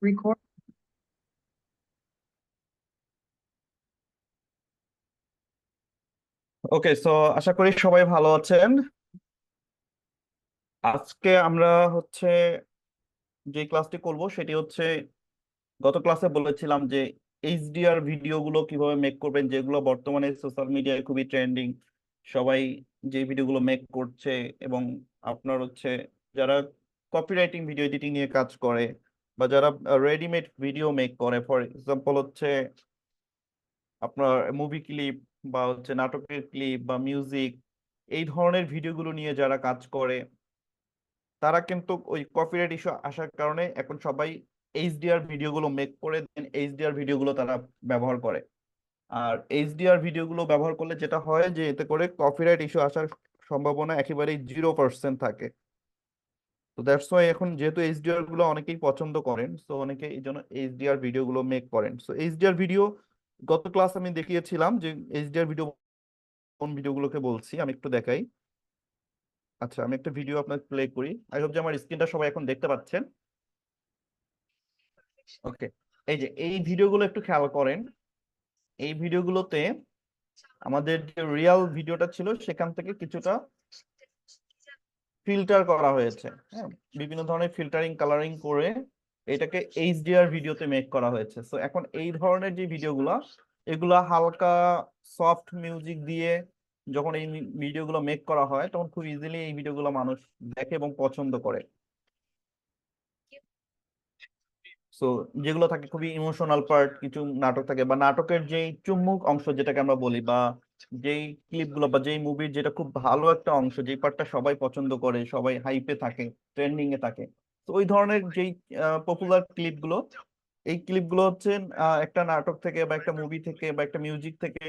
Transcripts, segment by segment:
Record. ওকে, so আশা করি সবাই ভালো আছেন। আজকে আমরা হচ্ছে যে ক্লাসটি করব সেটি হচ্ছে, গত ক্লাসে বলেছিলাম যে এইচডিআর ভিডিওগুলো কিভাবে মেক করবেন, যেগুলো বর্তমানে সোশ্যাল মিডিয়ায় খুবই ট্রেন্ডিং। সবাই যে ভিডিওগুলো মেক করছে, এবং আপনার হচ্ছে যারা কপিরাইটিং ভিডিও এডিটিং নিয়ে কাজ করে, বা যারা রেডিমেড ভিডিও মেক করে, ফর এক্সাম্পল হচ্ছে আপনার মুভি ক্লিপ বা হচ্ছে নাটকের ক্লিপ বা মিউজিক, এই ধরনের ভিডিওগুলো নিয়ে যারা কাজ করে, তারা কিন্তু ওই কপিরাইট ইস্যু আসার কারণে এখন সবাই এইচডিআর ভিডিওগুলো মেক করে দেন, এইচডিআর ভিডিওগুলো তারা ব্যবহার করে। আর এইচডিআর ভিডিওগুলো ব্যবহার করলে যেটা হয় যে এতে করে কপিরাইট ইস্যু আসার সম্ভাবনা একেবারেই 0% থাকে। তো দ্যাটস ওয়াই এখন যেহেতু এইচডিআর গুলো অনেকেই পছন্দ করেন, তো অনেকে এই জন্য এইচডিআর ভিডিওগুলো মেক করেন। সো এইচডিআর ভিডিও, গত ক্লাস আমি দেখিয়েছিলাম যে এইচডিআর ভিডিও কোন ভিডিওগুলোকে বলছি, আমি একটু দেখাই। আচ্ছা, আমি একটা ভিডিও আপনাকে প্লে করি। আই হোপ যে আমার স্ক্রিনটা সবাই এখন দেখতে পাচ্ছেন। ওকে, এই যে এই ভিডিওগুলো একটু খেয়াল করেন। এই ভিডিওগুলোতে আমাদের যে রিয়েল ভিডিওটা ছিল সেখান থেকে কিছুটা ফিল্টার করা হয়েছে। হ্যাঁ, বিভিন্ন ধরনের ফিল্টারিং কালারিং করে এটাকে এইচডিআর ভিডিওতে মেক করা হয়েছে। তো এখন এই ধরনের যে ভিডিওগুলো, এগুলা হালকা সফট মিউজিক দিয়ে যখন এই ভিডিওগুলো মেক করা হয়, তখন খুব ইজিলি এই ভিডিওগুলো মানুষ দেখে এবং পছন্দ করে। সো যেগুলো থাকে খুবই ইমোশনাল পার্ট, কিছু নাটক থাকে বা নাটকের যেই চুম্বক অংশ যেটাকে আমরা বলি, বা যেই ক্লিপগুলো বা যেই মুভির যেটা খুব ভালো একটা অংশ, যেই পার্টটা সবাই পছন্দ করে, সবাই হাইপে থাকে, ট্রেন্ডিং এ থাকে, তো ওই ধরনের যেই পপুলার ক্লিপগুলো, এই ক্লিপগুলো হচ্ছে একটা নাটক থেকে বা একটা মুভি থেকে বা একটা মিউজিক থেকে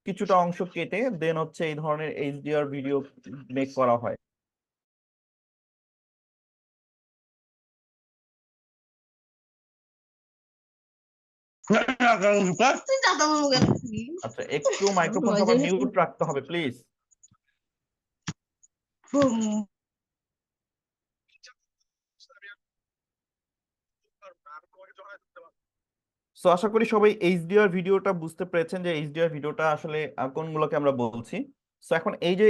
কিছুটা অংশ কেটে দেন হচ্ছে এই ধরনের এইচডিআর ভিডিও মেক করা হয়। আচ্ছা, একটু মাইক্রোফোন সবার মিউট রাখতে হবে প্লিজ। সো আশা করি সবাই এইচডিআর ভিডিওটা বুঝতে পেরেছেন যে এইচডিআর ভিডিওটা আসলে কোনগুলোকে আমরা বলছি। সো এখন এই যে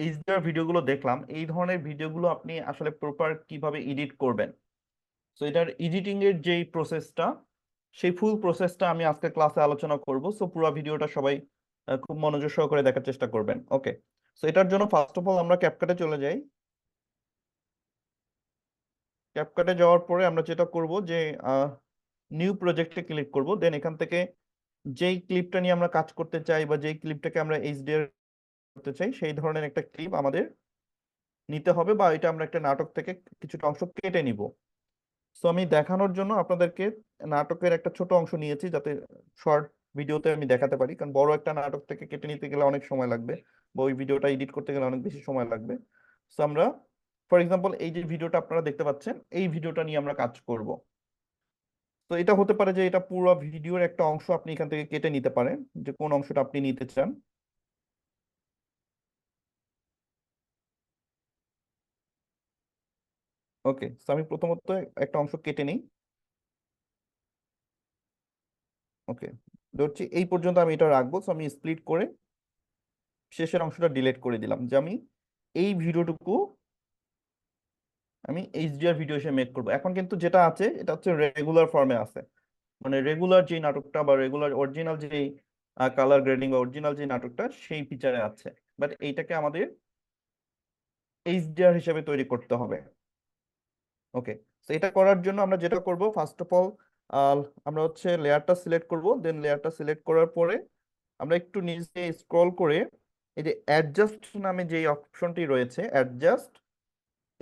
এইচডিআর ভিডিওগুলো দেখলাম, এই ধরনের ভিডিওগুলো আপনি আসলে প্রপার কিভাবে এডিট করবেন, সো এটার এডিটিং এর যেই প্রসেসটা, সেই ফুল প্রসেসটা আমি আজকে ক্লাসে আলোচনা করব। সো পুরো ভিডিওটা সবাই খুব মনোযোগ সহকারে দেখার চেষ্টা করবেন। ওকে, সো এটার জন্য ফার্স্ট অফ অল আমরা ক্যাপকাটে চলে যাই। ক্যাপকাটে যাওয়ার পরে আমরা যেটা করব যে নিউ প্রজেক্টে ক্লিক করব, দেন এখান থেকে যেই ক্লিপটা নিয়ে আমরা কাজ করতে চাই বা যেই ক্লিপটাকে আমরা এইচডিআর করতে চাই, সেই ধরনের একটা ক্লিপ আমাদের নিতে হবে, বা এটা আমরা একটা নাটক থেকে কিছুটা অংশ কেটে নিব। সো আমি দেখানোর জন্য আপনাদেরকে নাটকের একটা ছোট অংশ নিয়েছি, যাতে শর্ট ভিডিওতে আমি দেখাতে পারি, কারণ বড় একটা নাটক থেকে কেটে নিতে গেলে অনেক সময় লাগবে, বা ওই ভিডিওটা এডিট করতে গেলে অনেক বেশি সময় লাগবে। সো আমরা ফর এক্সাম্পল এই যে ভিডিওটা আপনারা দেখতে পাচ্ছেন, এই ভিডিওটা নিয়ে আমরা কাজ করব। তো এটা হতে পারে যে এটা পুরো ভিডিওর একটা অংশ আপনি এখান থেকে কেটে নিতে পারেন, যে কোন অংশটা আপনি নিতে চান। ওকে, তো আমি প্রথমত একটা অংশ কেটে নিই। ওকে, ধরছি এই পর্যন্ত আমি এটা রাখবো। তো আমি স্প্লিট করে শেষের অংশটা ডিলিট করে দিলাম, যে আমি এই ভিডিওটুকু আমি এইচডিআর ভিডিও হিসেবে মেক করবো। এখন কিন্তু যেটা আছে এটা হচ্ছে রেগুলার ফর্মে আছে, মানে রেগুলার যে নাটকটা বা রেগুলার অরিজিনাল যে কালার গ্রেডিং বা অরিজিনাল যে নাটকটা সেই ফিচারে আছে, বাট এইটাকে আমাদের এইচডিআর হিসেবে তৈরি করতে হবে। ওকে, তো এটা করার জন্য আমরা যেটা করব, ফার্স্ট অফ অল আমরা হচ্ছে লেয়ারটা সিলেক্ট করব, দেন লেয়ারটা সিলেক্ট করার পরে আমরা একটু নিচে স্ক্রল করে এই যে অ্যাডজাস্ট নামে যে অপশনটি রয়েছে অ্যাডজাস্ট,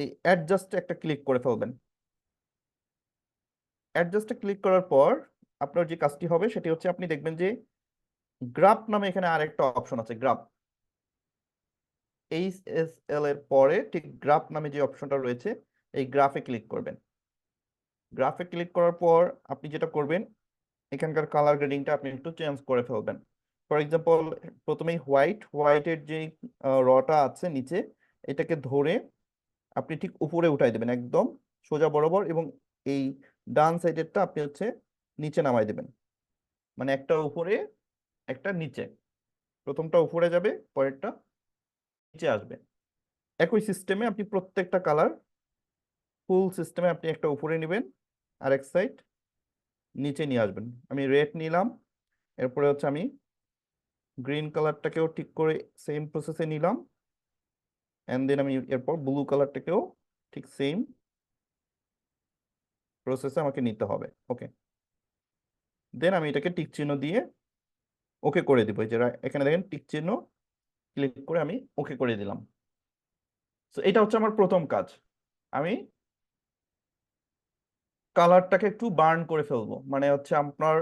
এই অ্যাডজাস্টে একটা ক্লিক করে ফেলবেন। অ্যাডজাস্টে ক্লিক করার পর আপনার যে কাজটি হবে সেটি হচ্ছে, আপনি দেখবেন যে গ্রাফ নামে এখানে আরেকটা অপশন আছে, গ্রাফ। এইচএসএল এর পরে ঠিক গ্রাফ নামে যে অপশনটা রয়েছে, এই গ্রাফে ক্লিক করবেন। গ্রাফে ক্লিক করার পর আপনি যেটা করবেন, এখানকার কালার গ্রেডিংটা আপনি একটু চেঞ্জ করে ফেলবেন। ফর এক্সাম্পল, প্রথমেই হোয়াইটের যে রটা আছে নিচে, এটাকে ধরে আপনি ঠিক উপরে উঠাই দেবেন একদম সোজা বরাবর, এবং এই ডান সাইডেরটা আপনি হচ্ছে নিচে নামাই দেবেন, মানে একটা উপরে একটা নিচে, প্রথমটা উপরে যাবে, পরেরটা নিচে আসবে। একই সিস্টেমে আপনি প্রত্যেকটা কালার ফুল সিস্টেমে আপনি একটা উপরে নেবেন, আর এক সাইড নিচে নিয়ে আসবেন। আমি রেড নিলাম, এরপরে হচ্ছে আমি গ্রিন কালারটাকেও ঠিক করে সেম প্রসেসে নিলাম, এন্ড দেন আমি এরপর ব্লু কালারটাকেও ঠিক সেম প্রসেসে আমাকে নিতে হবে। ওকে, দেন আমি এটাকে টিক চিহ্ন দিয়ে ওকে করে দিব। এই যে এখানে দেখেন টিক চিহ্ন, ক্লিক করে আমি ওকে করে দিলাম। তো এটা হচ্ছে আমার প্রথম কাজ। আমি কালারটাকে একটু বার্ন করে ফেলবো, মানে হচ্ছে আপনার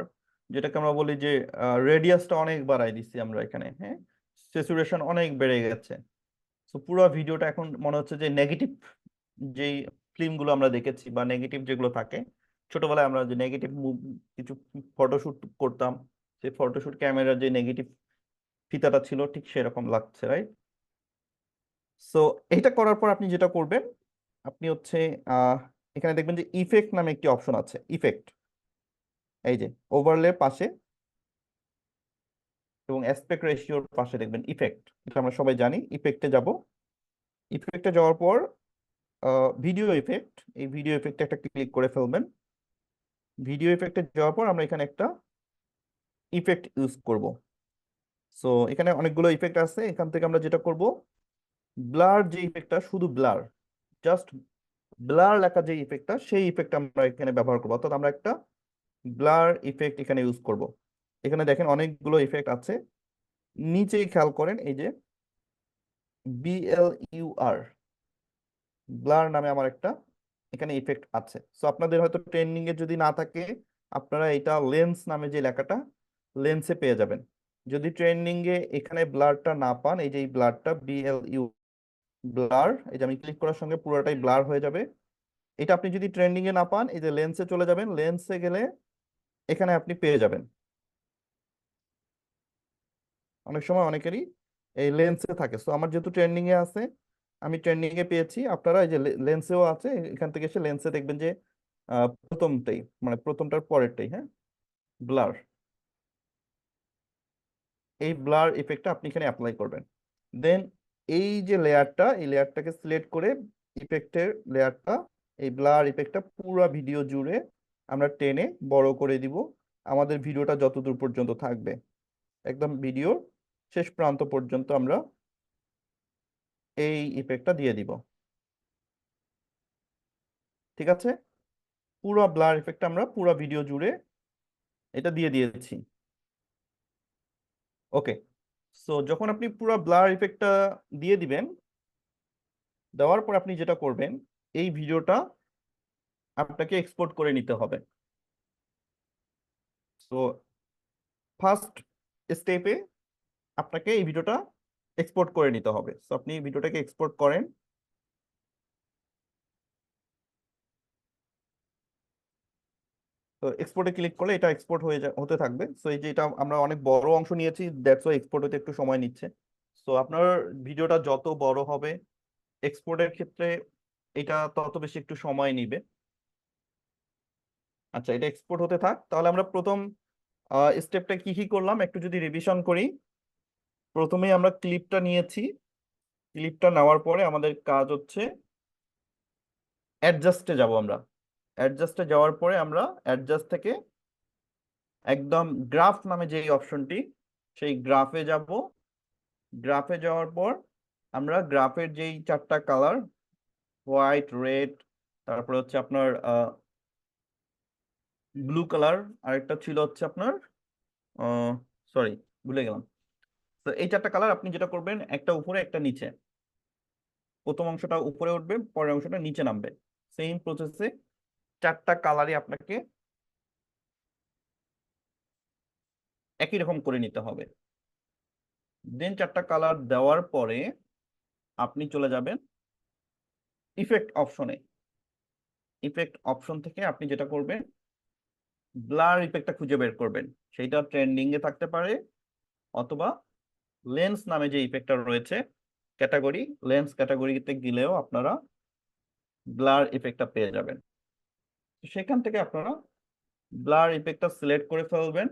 যেটাকে আমরা বলি যে রেডিয়াসটা অনেক বাড়াই দিচ্ছি আমরা এখানে, হ্যাঁ, স্যাচুরেশন অনেক বেড়ে গেছে। তো পুরো ভিডিওটা এখন মনে হচ্ছে যে নেগেটিভ যেই ফিল্মগুলো আমরা দেখেছি বা নেগেটিভ যেগুলো থাকে, ছোটবেলায় আমরা যে নেগেটিভ কিছু ফটোশুট করতাম, সেই ফটোশুট ক্যামেরার যে নেগেটিভ ফিতাটা ছিল ঠিক সেরকম লাগছে, রাইট? সো এটা করার পর আপনি যেটা করবেন, আপনি হচ্ছে আহ এখানে দেখবেন যে ইফেক্ট নামে একটি অপশন আছে, ইফেক্ট, এই যে ওভারলে পাশে এবং অ্যাসপেক্ট রেশিওর পাশে দেখবেন ইফেক্ট, এটা আমরা সবাই জানি। ইফেক্টে যাব, ইফেক্টে যাওয়ার পর ভিডিও ইফেক্ট, এই ভিডিও ইফেক্টে একটা ক্লিক করে ফেলবেন। ভিডিও ইফেক্টে যাওয়ার পর আমরা এখানে একটা ইফেক্ট ইউজ করব। সো এখানে অনেকগুলো ইফেক্ট আছে, এখান থেকে আমরা যেটা করব, ব্লার যে ইফেক্টটা, শুধু ব্লার, জাস্ট ব্লার লেখা যে ইফেক্টটা, সেই ইফেক্ট আমরা এখানে ব্যবহার করবো, অর্থাৎ আমরা একটা ব্লার ইফেক্ট এখানে ইউজ করব। এখানে দেখেন অনেকগুলো ইফেক্ট আছে, নিচেই খেয়াল করেন এই যে BLUR, ব্লার নামে আমার একটা এখানে ইফেক্ট আছে। সো আপনাদের হয়তো ট্রেন্ডিং এ যদি না থাকে, আপনারা এটা লেন্স নামে যে লেখাটা, লেন্সে পেয়ে যাবেন। যদি ট্রেন্ডিং এ এখানে ব্লারটা না পান, এই যে এই ব্লারটা BLU ব্লার, এই যে আমি ক্লিক করার সঙ্গে পুরোটাই ব্লার হয়ে যাবে। এটা আপনি যদি ট্রেন্ডিং এ না পান, এই যে লেন্সে চলে যাবেন, লেন্সে গেলে এখানে আপনি পেয়ে যাবেন। অনেক সময় অনেকেরই এই লেন্সে থাকে, সো আমার যেহেতু ট্রেন্ডিং এ আছে, আমি ট্রেন্ডিং এ পেয়েছি। আপনারা এই যে লেন্সেও আছে, এখান থেকে এসে লেন্সে দেখবেন যে প্রথমটাই, মানে প্রথমটার পরেরটাই, হ্যাঁ, ব্লার, এই ব্লার ইফেক্টটা আপনি এখানে অ্যাপ্লাই করবেন। দেন এই যে লেয়ারটা, এই লেয়ারটাকে সিলেক্ট করে ইফেক্টের লেয়ারটা, এই ব্লার ইফেক্টটা পুরো ভিডিও জুড়ে আমরা টেনে বড় করে দিব, আমাদের ভিডিওটা যতদূর পর্যন্ত থাকবে, একদম ভিডিওর শেষ প্রান্ত পর্যন্ত আমরা এই ইফেক্টটা দিয়ে দিব। ঠিক আছে, পুরো ব্লার ইফেক্ট আমরা পুরো ভিডিও জুড়ে এটা দিয়ে দিয়েছি। ওকে, সো যখন আপনি পুরো ব্লার ইফেক্টটা দিয়ে দিবেন, দেওয়ার পর আপনি যেটা করবেন, এই ভিডিওটা আপনাকে এক্সপোর্ট করে নিতে হবে। সো ফার্স্ট স্টেপে আপনাকে এই ভিডিওটা এক্সপোর্ট করে নিতে হবে। সো আপনি ভিডিওটাকে এক্সপোর্ট করেন, তো এক্সপোর্টে ক্লিক করলে এটা এক্সপোর্ট হতে থাকবে। সো এই যে এটা আমরা অনেক বড় অংশ নিয়েছি, দ্যাটস ওয়াই এক্সপোর্ট হতে একটু সময় নিচ্ছে। সো আপনার ভিডিওটা যত বড় হবে, এক্সপোর্টের ক্ষেত্রে এটা তত বেশি একটু সময় নিবে। আচ্ছা, এটা এক্সপোর্ট হতে থাক, তাহলে আমরা প্রথম স্টেপটা কি কি করলাম একটু যদি রিভিশন করি। প্রথমেই আমরা ক্লিপটা নিয়েছি, ক্লিপটা নেওয়ার পরে আমাদের কাজ হচ্ছে অ্যাডজাস্টে যাব। আমরা অ্যাডজাস্টে যাওয়ার পরে আমরা অ্যাডজাস্ট থেকে একদম গ্রাফ নামে যে অপশনটি, সেই গ্রাফে যাব। গ্রাফে যাওয়ার পর আমরা গ্রাফের যেই চারটা কালার, হোয়াইট, রেড, তারপরে হচ্ছে আপনার ব্লু কালার, আরেকটা ছিল হচ্ছে আপনার সরি ভুলে গেলাম। তো এই চারটা কালার আপনি যেটা করবেন, একটা উপরে একটা নিচে, প্রথম অংশটা উপরে উঠবে, পরের অংশটা নিচে নামবে, সেম প্রসেসে চারটা কালারই আপনাকে একই রকম করে নিতে হবে। দেন চারটা কালার দেওয়ার পরে আপনি চলে যাবেন ইফেক্ট অপশনে। ইফেক্ট অপশন থেকে আপনি যেটা করবেন, ব্লার ইফেক্টটা খুঁজে বের করবেন। সেইটা ট্রেন্ডিং এ থাকতে পারে, অথবা লেন্স নামে যে ইফেক্টটা রয়েছে ক্যাটাগরি, লেন্স ক্যাটাগরিতে গেলেও আপনারা ব্লার ইফেক্টটা পেয়ে যাবেন। সেখান থেকে আপনারা ব্লার ইফেক্টটা সিলেক্ট করে ফেলবেন।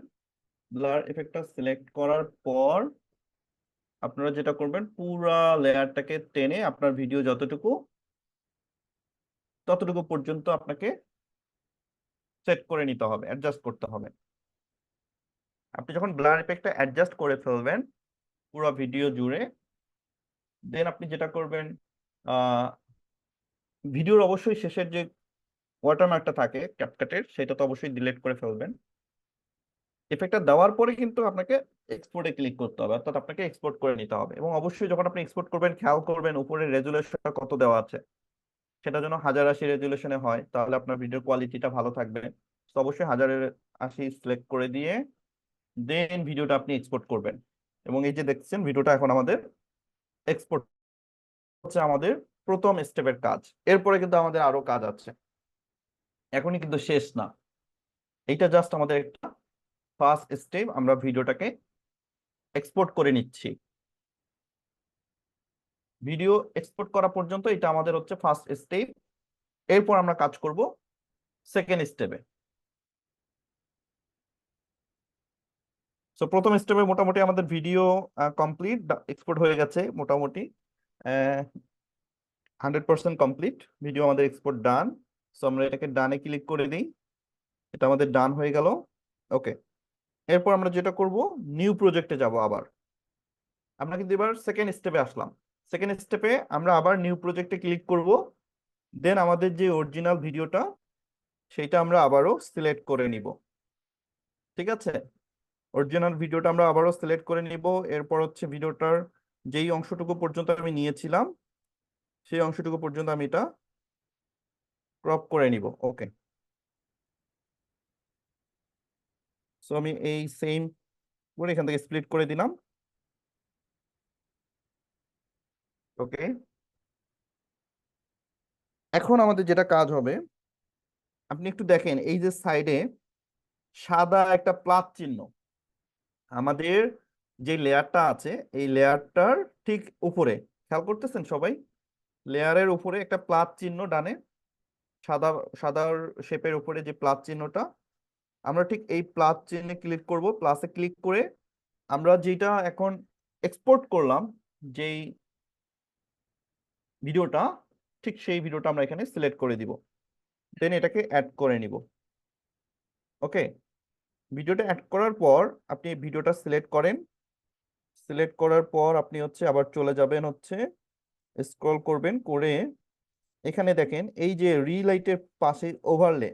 ব্লার ইফেক্টটা সিলেক্ট করার পর আপনারা যেটা করবেন, পুরা লেয়ারটাকে টেনে আপনার ভিডিও যতটুকু ততটুকু পর্যন্ত আপনাকে সেট করে নিতে হবে, অ্যাডজাস্ট করতে হবে। আপনি যখন ব্লার ইফেক্টটা অ্যাডজাস্ট করে ফেলবেন পুরো ভিডিও জুড়ে, দেন আপনি যেটা করবেন, আহ ভিডিওর অবশ্যই শেষের যে ওয়াটারমার্কটা থাকে ক্যাপকাটের, সেটা তো অবশ্যই ডিলিট করে ফেলবেন। ইফেক্টটা দেওয়ার পরে কিন্তু আপনাকে এক্সপোর্টে ক্লিক করতে হবে, অর্থাৎ আপনাকে এক্সপোর্ট করে নিতে হবে। এবং অবশ্যই যখন আপনি এক্সপোর্ট করবেন খেয়াল করবেন উপরে রেজুলেশনটা কত দেওয়া আছে, সেটা যেন 1080 রেজুলেশনে হয়, তাহলে আপনার ভিডিওর কোয়ালিটিটা ভালো থাকবে। তো অবশ্যই 1080 সিলেক্ট করে দিয়ে দেন ভিডিওটা আপনি এক্সপোর্ট করবেন। এবং এই যে দেখছেন ভিডিওটা এখন আমাদের এক্সপোর্ট হচ্ছে, আমাদের প্রথম স্টেপের কাজ। এরপরে কিন্তু আমাদের আরো কাজ আছে, এখনই কিন্তু শেষ না। এইটা জাস্ট আমাদের একটা ফার্স্ট স্টেপ, আমরা ভিডিওটাকে এক্সপোর্ট করে নিচ্ছি। ভিডিও এক্সপোর্ট করা পর্যন্ত এটা আমাদের হচ্ছে ফার্স্ট স্টেপ। এরপর আমরা কাজ করব সেকেন্ড স্টেপে। সো প্রথম স্টেপে মোটামুটি আমাদের ভিডিও কমপ্লিট, এক্সপোর্ট হয়ে গেছে মোটামুটি 100% কমপ্লিট ভিডিও, আমাদের এক্সপোর্ট ডান। সো আমরা এটাকে ডানে ক্লিক করে দিই, এটা আমাদের ডান হয়ে গেল। ওকে, এরপর আমরা যেটা করব, নিউ প্রজেক্টে যাব আবার। আমরা কিন্তু এবার সেকেন্ড স্টেপে আসলাম। সেকেন্ড স্টেপে আমরা আবার নিউ প্রজেক্টে ক্লিক করব। দেন আমাদের যে অরিজিনাল ভিডিওটা সেইটা আমরা আবারও সিলেক্ট করে নিব। ঠিক আছে, অরিজিনাল ভিডিওটা আমরা আবারও সিলেক্ট করে নিব। এরপর হচ্ছে ভিডিওটার যেই অংশটুকু পর্যন্ত আমি নিয়েছিলাম সেই অংশটুকু পর্যন্ত আমি এটা ক্রপ করে নিব। ওকে, সো আমি এই সেম করে এখান থেকে স্প্লিট করে দিলাম। ওকে, এখন আমাদের যেটা কাজ হবে, আপনি একটু দেখেন এই যে সাইডে সাদা একটা প্লাস চিহ্ন, আমাদের যে লেয়ারটা আছে এই লেয়ারটার ঠিক উপরে, খেয়াল করতেছেন সবাই? লেয়ারের উপরে একটা প্লাস চিহ্ন ডানে, সাদা সাদার শেপের উপরে যে প্লাস চিহ্নটা, আমরা ঠিক এই প্লাস চিহ্নে ক্লিক করব। প্লাসে ক্লিক করে আমরা যেটা এখন এক্সপোর্ট করলাম, যেই ভিডিওটা, ঠিক সেই ভিডিওটা আমরা এখানে সিলেক্ট করে দিব। দেন এটাকে অ্যাড করে নিব। ওকে, ভিডিওটা অ্যাড করার পর আপনি ভিডিওটা সিলেক্ট করেন। সিলেক্ট করার পর আপনি হচ্ছে আবার চলে যাবেন, হচ্ছে স্ক্রল করবেন করে এখানে দেখেন এই যে রিলাইটের পাশে ওভারলে,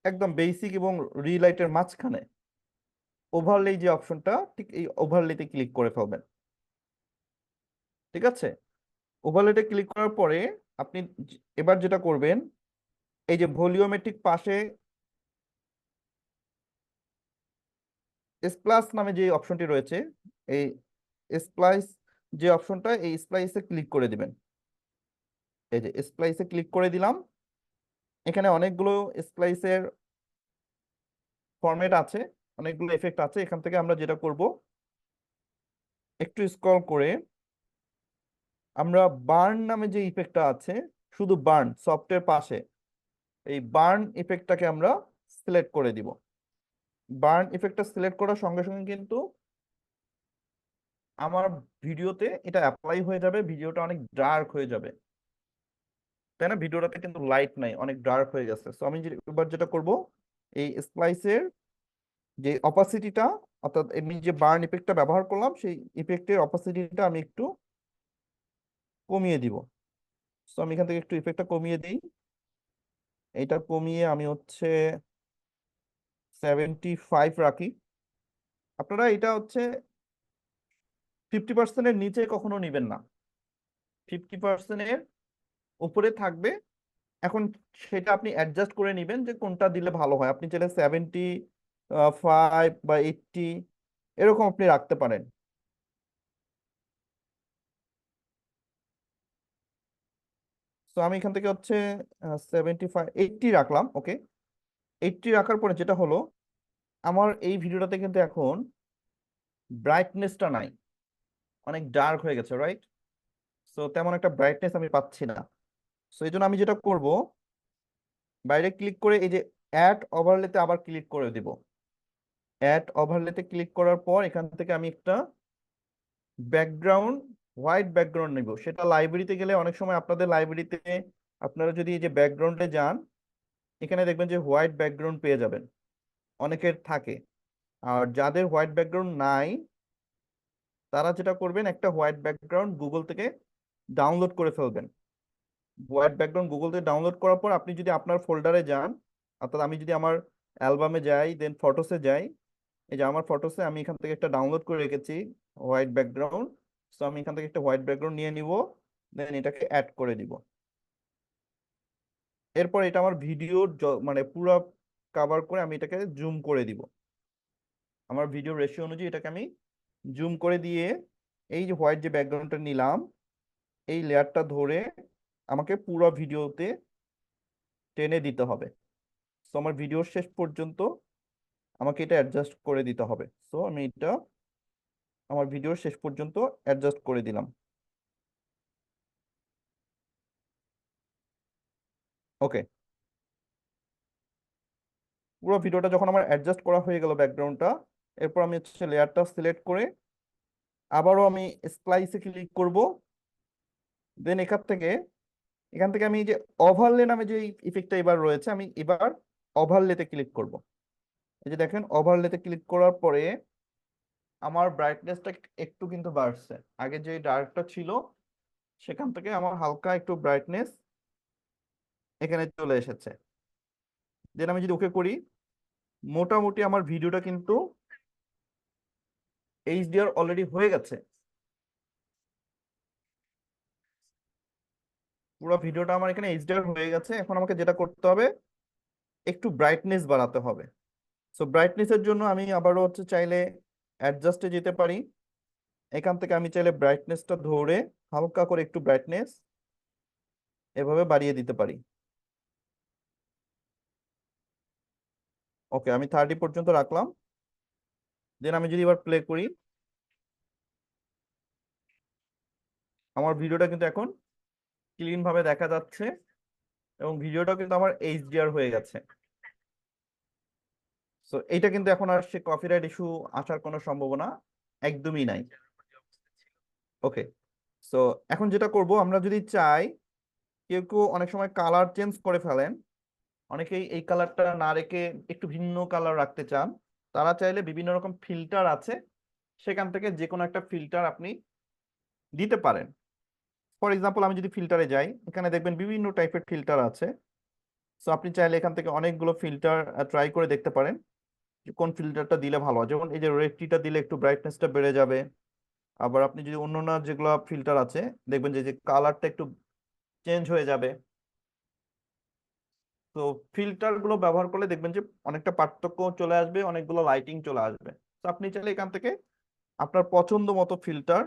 একদম বেসিক এবং রিলাইটের মাঝখানে ওভারলে যে অপশনটা, ঠিক এই ওভারলেতে ক্লিক করে ফেলবেন। ঠিক আছে, ওভারলেতে ক্লিক করার পরে আপনি এবার যেটা করবেন, এই যে ভলিউমের ঠিক পাশে স্প্লাস নামে যে অপশনটি রয়েছে, এই স্প্লাইস যে অপশনটা, এই স্প্লাইসে ক্লিক করে দিবেন। এই যে স্প্লাইসে ক্লিক করে দিলাম। এখানে অনেকগুলো স্প্লাইসের ফরম্যাট আছে, অনেকগুলো এফেক্ট আছে। এখান থেকে আমরা যেটা করব, একটু স্ক্রল করে আমরা বার্ন নামে যে ইফেক্টটা আছে, শুধু বার্ন সফটের পাশে, এই বার্ন ইফেক্টটাকে আমরা সিলেক্ট করে দিব। বার্ন ইফেক্টটা সিলেক্ট করার সঙ্গে সঙ্গে কিন্তু আমার ভিডিওতে এটা অ্যাপ্লাই হয়ে যাবে, ভিডিওটা অনেক ডার্ক হয়ে যাবে, তাই না? ভিডিওটাতে কিন্তু লাইট নাই, অনেক ডার্ক হয়ে গেছে। সো আমি এবার যেটা করব, এই স্প্লাইসের যে অপাসিটিটা, অর্থাৎ এমনি যে বার্ন ইফেক্টটা ব্যবহার করলাম, সেই ইফেক্টের অপাসিটিটা আমি একটু কমিয়ে দিব। সো আমি এখান থেকে একটু ইফেক্টটা কমিয়ে দিই। এটা কমিয়ে আমি হচ্ছে 75 রাখি। আপনারা এটা হচ্ছে 50%-এর নিচে কখনো নিবেন না, 50%-এর উপরে থাকবে। এখন সেটা আপনি অ্যাডজাস্ট করে নিবেন যে কোনটা দিলে ভালো হয়। আপনি চাইলে 75 বা 80 এরকম আপনি রাখতে পারেন। তো আমি এখান থেকে হচ্ছে 80 রাখলাম। ওকে, 80 রাখার পরে যেটা হলো, আমার এই ভিডিওটাতে কিন্তু এখন ব্রাইটনেসটা নাই, অনেক ডার্ক হয়ে গেছে, রাইট? সো তেমন একটা ব্রাইটনেস আমি পাচ্ছি না। সো এই জন্য আমি যেটা করব, বাইরে ক্লিক করে এই যে অ্যাড ওভারলেতে আবার ক্লিক করে দিব। অ্যাড ওভারলেতে ক্লিক করার পর এখান থেকে আমি একটা ব্যাকগ্রাউন্ড, হোয়াইট ব্যাকগ্রাউন্ড নেব। সেটা লাইব্রেরিতে গেলে অনেক সময় আপনাদের লাইব্রেরিতে আপনারা যদি এই যে ব্যাকগ্রাউন্ডে যান, এখানে দেখবেন যে হোয়াইট ব্যাকগ্রাউন্ড পেয়ে যাবেন, অনেকের থাকে। আর যাদের হোয়াইট ব্যাকগ্রাউন্ড নাই, তারা যেটা করবেন, একটা হোয়াইট ব্যাকগ্রাউন্ড গুগল থেকে ডাউনলোড করে ফেলবেন। হোয়াইট ব্যাকগ্রাউন্ড গুগল থেকে ডাউনলোড করার পর আপনি যদি আপনার ফোল্ডারে যান, অর্থাৎ আমি যদি আমার অ্যালবামে যাই, দেন ফটোসে যাই, এই যে আমার ফটোসে আমি এখান থেকে একটা ডাউনলোড করে রেখেছি হোয়াইট ব্যাকগ্রাউন্ড। সো আমি এখান থেকে একটা হোয়াইট ব্যাকগ্রাউন্ড নিয়ে নিব, দেন এটাকে অ্যাড করে দিব। এরপর এটা আমার ভিডিও মানে পুরো কাভার করে আমি এটাকে জুম করে দিব। আমার ভিডিও রেশিও অনুযায়ী এটাকে আমি জুম করে দিয়ে এই যে হোয়াইট যে ব্যাকগ্রাউন্ডটা নিলাম, এই লেয়ারটা ধরে আমাকে পুরো ভিডিওতে টেনে দিতে হবে। সো আমার ভিডিওর শেষ পর্যন্ত আমাকে এটা অ্যাডজাস্ট করে দিতে হবে। সো আমি এটা আমার ভিডিওর শেষ পর্যন্ত অ্যাডজাস্ট করে দিলাম। ওকে, পুরো ভিডিওটা যখন আমার অ্যাডজাস্ট করা হয়ে গেল ব্যাকগ্রাউন্ডটা, এরপর আমি হচ্ছে লেয়ারটা সিলেক্ট করে আবারও আমি স্প্লাইসে ক্লিক করব। দেন এখান থেকে আমি যে ওভারলে নামে যে ইফেক্টটা এবার রয়েছে, আমি এবার ওভারলেতে ক্লিক করব। এই যে দেখেন, ওভারলেতে ক্লিক করার পরে আমার ব্রাইটনেসটা একটু কিন্তু বাড়ছে। আগে যে ডার্কটা ছিল সেখান থেকে আমার হালকা একটু ব্রাইটনেস এখানে চলে এসেছে। দেন আমি যদি ওকে করি, মোটামুটি আমার ভিডিওটা কিন্তু এইচডিআর অলরেডি হয়ে গেছে। পুরো ভিডিওটা আমার এখানে এইচডিআর হয়ে গেছে। এখন আমাকে যেটা করতে হবে, একটু ব্রাইটনেস বাড়াতে হবে। সো ব্রাইটনেসের জন্য আমি আবারও হচ্ছে চাইলে অ্যাডজাস্টে যেতে পারি। এখান থেকে আমি চাইলে ব্রাইটনেসটা ধরে হালকা করে একটু ব্রাইটনেস এভাবে বাড়িয়ে দিতে পারি। ওকে, আমি 30 পর্যন্ত রাখলাম। দেন আমি যদি এবার প্লে করি, আমার ভিডিওটা কিন্তু এখন ক্লিন ভাবে দেখা যাচ্ছে এবং ভিডিওটা কিন্তু আমার এইচডিআর হয়ে গেছে। সো এইটা কিন্তু এখন আর সে কপিরাইট ইস্যু আসার কোনো সম্ভাবনা একদমই নাই। ওকে, সো এখন যেটা করব, আমরা যদি চাই, কেউ কেউ অনেক সময় কালার চেঞ্জ করে ফেলেন, অনেকেই এই কালারটা না রেখে একটু ভিন্ন কালার রাখতে চান, তারা চাইলে বিভিন্ন রকম ফিল্টার আছে, সেখান থেকে যে কোনো একটা ফিল্টার আপনি দিতে পারেন। ফর এক্সাম্পল, আমি যদি ফিল্টারে যাই, এখানে দেখবেন বিভিন্ন টাইপের ফিল্টার আছে। সো আপনি চাইলে এখান থেকে অনেকগুলো ফিল্টার ট্রাই করে দেখতে পারেন যে কোন ফিল্টারটা দিলে ভালো হয়। যেমন এই যে রেডটিটা দিলে একটু ব্রাইটনেসটা বেড়ে যাবে। আবার আপনি যদি অন্যান্য যেগুলো ফিল্টার আছে, দেখবেন যে কালারটা একটু চেঞ্জ হয়ে যাবে। তো ফিল্টার গুলো ব্যবহার করলে দেখবেন যে অনেকটা পার্থক্য চলে আসবে, অনেকগুলো লাইটিং চলে আসবে। তো আপনি চাইলে এখান থেকে আপনার পছন্দ মতো ফিল্টার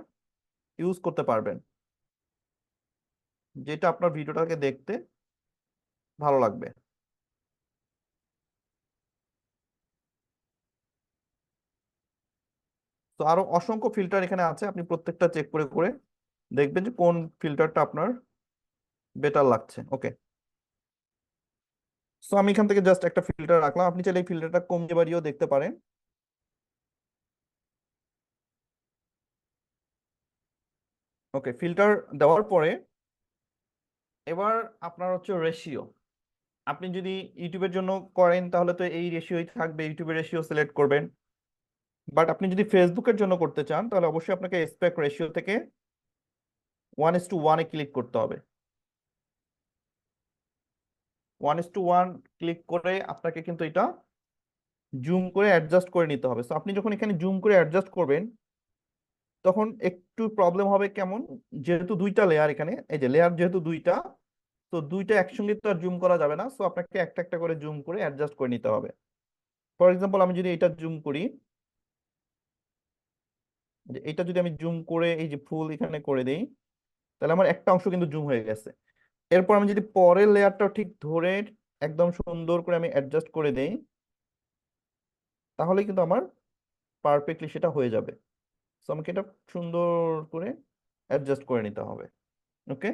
ইউজ করতে পারবেন, যেটা আপনার ভিডিওটাকে দেখতে ভালো লাগবে। তো আরো অসংখ্য ফিল্টার এখানে আছে, আপনি প্রত্যেকটা চেক করে করে দেখবেন যে কোন ফিল্টারটা আপনার বেটার লাগছে। ওকে, সো আমি এখান থেকে জাস্ট একটা ফিল্টার রাখলাম। আপনি চাইলে এই ফিল্টারটা কমিয়ে বাড়িয়েও দেখতে পারেন। ওকে, ফিল্টার দেওয়ার পরে এবার আপনার হচ্ছে রেশিও। আপনি যদি ইউটিউবের জন্য করেন তাহলে তো এই রেশিওই থাকবে, ইউটিউবের রেশিও সিলেক্ট করবেন। বাট আপনি যদি ফেসবুকের জন্য করতে চান, তাহলে অবশ্যই আপনাকে এসপেক্ট রেশিও থেকে 1:1 ক্লিক করতে হবে। 1:1 ক্লিক করে আপনাকে কিন্তু এটা জুম করে অ্যাডজাস্ট করে নিতে হবে। তো আপনি যখন এখানে জুম করে অ্যাডজাস্ট করবেন, তখন একটু প্রবলেম হবে। কেমন? যেহেতু দুইটা লেয়ার, এখানে এই যে লেয়ার যেহেতু দুইটা, তো দুইটা একসঙ্গে তো আর জুম করা যাবে না। সো আপনাকে একটা একটা করে জুম করে অ্যাডজাস্ট করে নিতে হবে। ফর এক্সাম্পল, আমি যদি এটা জুম করি, যে এটা যদি আমি জুম করে এই যে ফুল এখানে করে দেই, তাহলে আমার একটা অংশ কিন্তু জুম হয়ে গেছে। এরপর আমি যদি পরের লেয়ারটাও ঠিক ধরে একদম সুন্দর করে আমি অ্যাডজাস্ট করে দেই, তাহলে কিন্তু আমার পারফেক্টলি সেটা হয়ে যাবে। তো আমাকে এটা সুন্দর করে অ্যাডজাস্ট করে নিতে হবে। ওকে,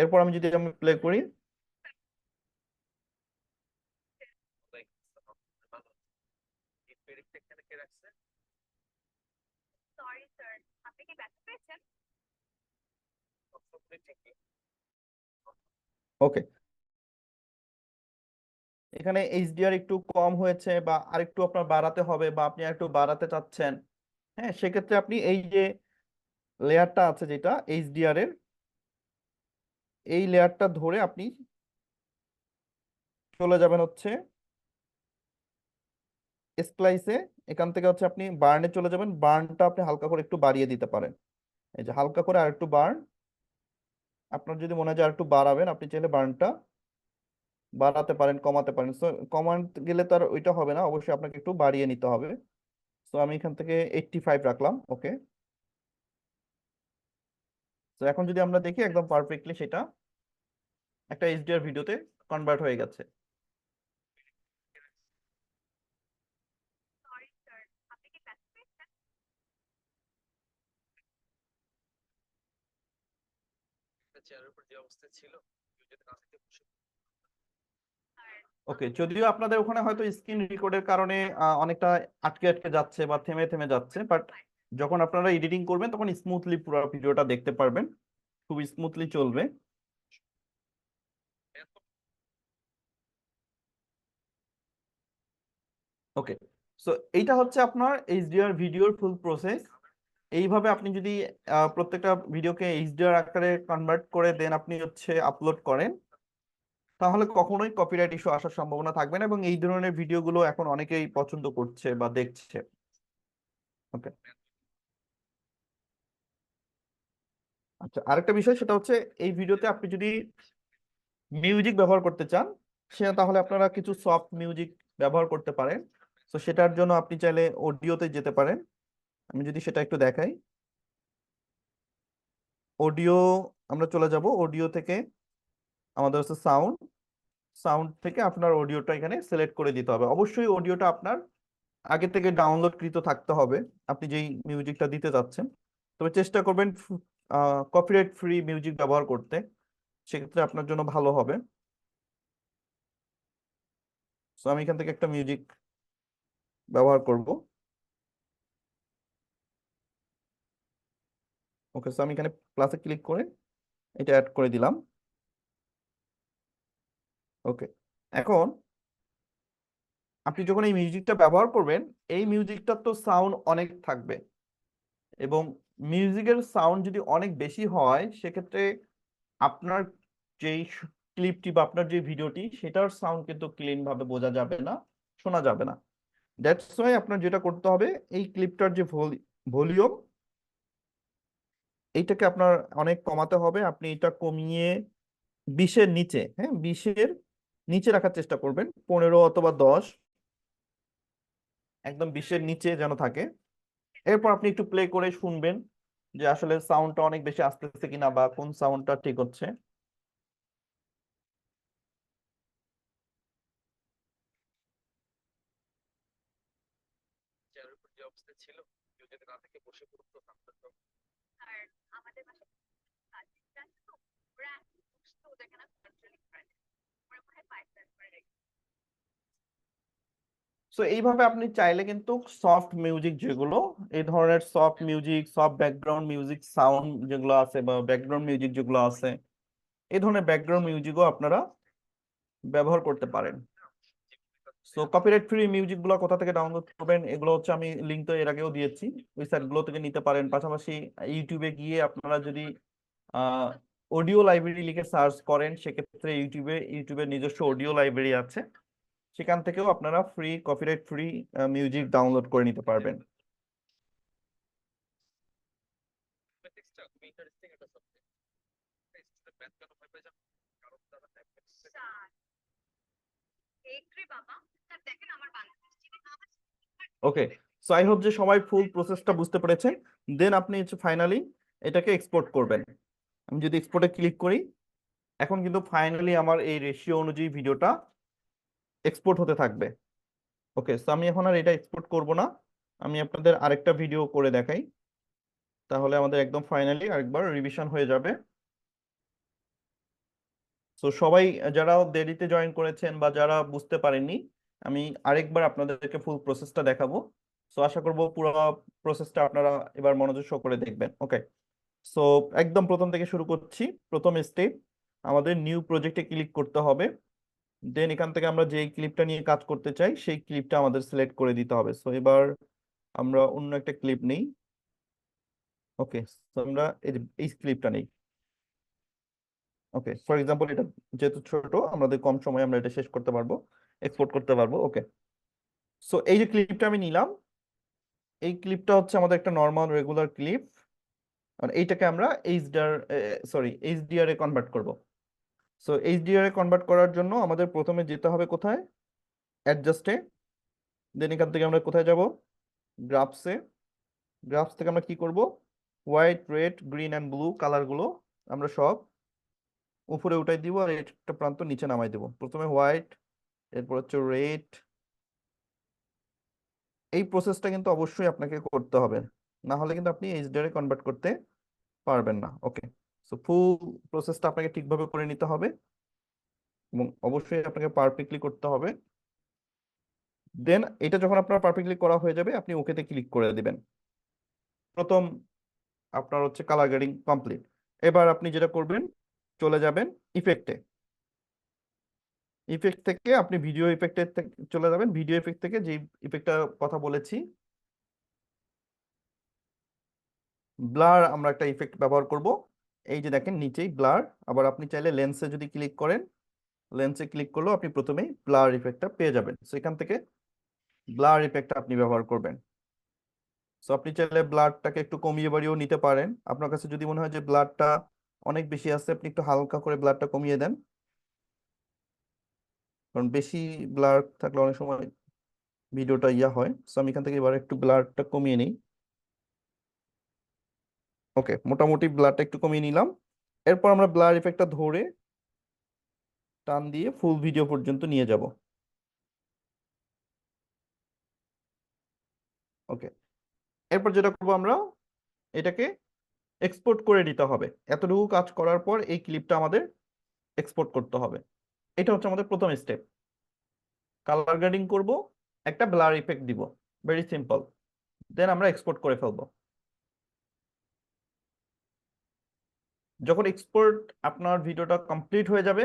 এরপর আমি প্লে করি, ওকে, এখানে এইচডিআর একটু কম হয়েছে বা আরেকটু আপনার বাড়াতে হবে বা আপনি একটু বাড়াতে চাচ্ছেন, হ্যাঁ, সেক্ষেত্রে আপনি এই যে লেয়ারটা আছে যেটা এইচডিআর এর, এই লেয়ারটা ধরে আপনি চলে যাবেন হচ্ছে স্প্লাইসে। এখান থেকে হচ্ছে আপনি বার্নে চলে যাবেন, বার্নটা আপনি হালকা করে একটু বাড়িয়ে দিতে পারেন। এই যে হালকা করে আর একটু বার্ন, আপনার যদি মনে হয় যে আর একটু বাড়াবেন, আপনি চাইলে বার্নটা বাড়াতে পারেন, কমাতে পারেন। সো কমাতে গেলে তো আর ওইটা হবে না, অবশ্যই আপনাকে একটু বাড়িয়ে নিতে হবে। তো আমি এখান থেকে 85 রাখলাম। ওকে, তো এখন যদি আমরা দেখি একদম পারফেক্টলি সেটা একটা এইচডিআর ভিডিওতে কনভার্ট হয়ে গেছে। ওকে, যদিও আপনাদের ওখানে হয়তো স্ক্রিন রেকর্ডের কারণে অনেকটা আটকে আটকে যাচ্ছে বা থেমে থেমে যাচ্ছে, বাট যখন আপনারা এডিটিং করবেন তখন স্মুথলি পুরো ভিডিওটা দেখতে পারবেন, খুব স্মুথলি চলবে। ওকে, সো এইটা হচ্ছে আপনার এইচডিআর ভিডিওর ফুল প্রসেস। এইভাবে আপনি যদি প্রত্যেকটা ভিডিওকে এইচডিআর আকারে কনভার্ট করে দেন আপনি হচ্ছে আপলোড করেন, তাহলে কখনোই কপিরাইট ইস্যু আসার সম্ভাবনা থাকবে না, এবং এই ধরনের ভিডিওগুলো এখন অনেকেই পছন্দ করছে বা দেখছে। ওকে, আচ্ছা, আরেকটা বিষয় সেটা হচ্ছে এই ভিডিওতে আপনি যদি মিউজিক ব্যবহার করতে চান, সে তাহলে আপনারা কিছু সফট মিউজিক ব্যবহার করতে পারেন। তো সেটার জন্য আপনি চাইলে অডিওতে যেতে পারেন। আমি যদি সেটা একটু দেখাই, অডিও, আমরা চলে যাব অডিও থেকে, আমাদের হচ্ছে সাউন্ড, সাউন্ড থেকে আপনার অডিওটা এখানে সিলেক্ট করে দিতে হবে। অবশ্যই অডিওটা আপনার আগে থেকে ডাউনলোড কৃত থাকতে হবে আপনি যেই মিউজিকটা দিতে যাচ্ছেন। তবে চেষ্টা করবেন কপিরাইট ফ্রি মিউজিক ব্যবহার করতে, সেক্ষেত্রে আপনার জন্য ভালো হবে। সো আমি এখান থেকে একটা মিউজিক ব্যবহার করব। ওকে, সো আমি এখানে প্লাসে ক্লিক করে এটা অ্যাড করে দিলাম। ওকে, এখন আপনি যখন এই মিউজিকটা ব্যবহার করবেন, এই মিউজিকটার তো সাউন্ড অনেক থাকবে, এবং মিউজিকের সাউন্ড যদি অনেক বেশি হয় সেক্ষেত্রে আপনার যেই ক্লিপটি বা আপনার যে ভিডিওটি সেটার সাউন্ড কিন্তু ক্লিন ভাবে বোঝা যাবে না, শোনা যাবে না। দ্যাটস ওয়াই আপনার যেটা করতে হবে, এই ক্লিপটার যে ভলিউম, এইটাকে আপনার অনেক কমাতে হবে। আপনি এটা কমিয়ে 20-এর নিচে, হ্যাঁ, 20-এর নিচে রাখার চেষ্টা করবেন, 15 অথবা 10, একদম 20-এর নিচে যেন থাকে। এরপর আপনি একটু প্লে করে শুনবেন যে আসলে সাউন্ডটা অনেক বেশি আসতেছে কিনা বা কোন সাউন্ডটা ঠিক হচ্ছে। সো এইভাবে আপনি চাইলে কিন্তু সফট মিউজিক যেগুলো, এই ধরনের soft music, soft background music sound যেগুলো আছে বা ব্যাকগ্রাউন্ড মিউজিক যেগুলো আছে, এই ধরনের ব্যাকগ্রাউন্ড মিউজিকও আপনারা ব্যবহার করতে পারেন। সো কপিরাইট ফ্রি মিউজিক গুলো কোথা থেকে ডাউনলোড করবেন, এগুলো হচ্ছে আমি লিঙ্ক তো এর আগেও দিয়েছি, ওই সাইট গুলো থেকে নিতে পারেন। পাশাপাশি ইউটিউবে গিয়ে আপনারা যদি অডিও লাইব্রেরি লিখে সার্চ করেন, সেক্ষেত্রে ইউটিউবের নিজস্ব অডিও লাইব্রেরি আছে, সেখান থেকেও আপনারা free copyright free music download করে নিতে পারবেন। ওকে, সো আই হোপ যে সবাই ফুল প্রসেসটা বুঝতে পেরেছেন। দেন আপনি হচ্ছে ফাইনালি এটাকে এক্সপোর্ট করবেন। আমি যদি এক্সপোর্টে ক্লিক করি, এখন কিন্তু ফাইনালি আমার এই রেশিও অনুযায়ী ভিডিওটা এক্সপোর্ট হতে থাকবে। ওকে, সো আমি এখন আর এটা এক্সপোর্ট করব না, আমি আপনাদের আরেকটা ভিডিও করে দেখাই, তাহলে আমাদের একদম ফাইনালি আরেকবার রিভিশন হয়ে যাবে। তো সবাই যারা দেরিতে জয়েন করেছেন বা যারা বুঝতে পারেননি, আমি আরেকবার আপনাদেরকে ফুল প্রসেসটা দেখাবো। তো আশা করবো পুরো প্রসেসটা আপনারা এবার মনোযোগ সহকারে দেখবেন। ওকে, সো একদম প্রথম থেকে শুরু করছি। প্রথম স্টেপ, আমাদের নিউ প্রজেক্টে ক্লিক করতে হবে। দেন এখান থেকে আমরা যেই ক্লিপটা নিয়ে কাজ করতে চাই সেই ক্লিপটা আমাদের সিলেক্ট করে দিতে হবে। সো এবার আমরা অন্য একটা ক্লিপ নেই। ওকে, সো আমরা এই ক্লিপটা নেই। ওকে, ফর এক্সাম্পল এটা যেহেতু ছোট, আমাদের কম সময়ে আমরা এটা শেষ করতে পারবো, এক্সপোর্ট করতে পারবো। ওকে, সো এই যে ক্লিপটা আমি নিলাম, এই ক্লিপটা হচ্ছে আমাদের একটা নর্মাল রেগুলার ক্লিপ। মানে এইটাকে আমরা এইচডিআর এ কনভার্ট করব। সো এইচডিআর এ কনভার্ট করার জন্য আমাদের প্রথমে যেতে হবে কোথায়? অ্যাডজাস্টে। দেন এখান থেকে আমরা কোথায় যাব? গ্রাফসে। গ্রাফস থেকে আমরা কি করব? White, red, green and blue কালারগুলো আমরা সব উপরে উঠাই দিব, আর একটা প্রান্ত নিচে নামাই দেব। প্রথমে হোয়াইট, এরপর হচ্ছে রেড। এই প্রসেসটা কিন্তু অবশ্যই আপনাকে করতে হবে, না হলে কিন্তু আপনি এইচডিআর এ কনভার্ট করতে পারবেন না। ওকে, সো ফুল প্রসেসটা আপনাকে ঠিকভাবে করে নিতে হবে এবং অবশ্যই আপনাকে পারফেক্টলি করতে হবে। দেন এটা যখন আপনার পারফেক্টলি করা হয়ে যাবে, আপনি ওকেতে ক্লিক করে দিবেন। প্রথম আপনার হচ্ছে কালার গ্রেডিং কমপ্লিট। এবার আপনি যেটা করবেন, চলে যাবেন ইফেক্টে। ইফেক্ট থেকে আপনি ভিডিও ইফেক্টে চলে যাবেন। ভিডিও ইফেক্ট থেকে যে ইফেক্টটা কথা বলেছি, ব্লার, আমরা একটা ইফেক্ট ব্যবহার করব। এই যে দেখেন নিচেই ব্লার। আবার আপনি চাইলে লেন্সে যদি ক্লিক করেন, লেন্সে ক্লিক করলেও আপনি প্রথমেই ব্লার ইফেক্টটা পেয়ে যাবেন। সো এখান থেকে ব্লার ইফেক্টটা আপনি ব্যবহার করবেন। সো আপনি চাইলে ব্লাডটাকে একটু কমিয়ে বাড়িয়েও নিতে পারেন। আপনার কাছে যদি মনে হয় যে ব্লাডটা অনেক বেশি আছে, আপনি একটু হালকা করে ব্লাডটা কমিয়ে দেন, কারণ বেশি ব্লার থাকলে অনেক সময় ভিডিওটা ইয়া হয়। সো আমি এখান থেকে এবার একটু ব্লাডটা কমিয়ে নিই। ওকে, মোটামুটি ব্লাডটা একটু কমিয়ে নিলাম। এরপর আমরা ব্লার ইফেক্টটা ধরে টান দিয়ে ফুল ভিডিও পর্যন্ত নিয়ে যাব। ওকে, এরপর যেটা করবো আমরা, এটাকে এক্সপোর্ট করে নিতে হবে। এতটুকু কাজ করার পর এই ক্লিপটা আমাদের এক্সপোর্ট করতে হবে। এটা হচ্ছে আমাদের প্রথম স্টেপ। কালার গ্রেডিং করব, একটা ব্লার ইফেক্ট দিব, ভেরি সিম্পল। দেন আমরা এক্সপোর্ট করে ফেলবো। যখন এক্সপোর্ট আপনার ভিডিওটা কমপ্লিট হয়ে যাবে,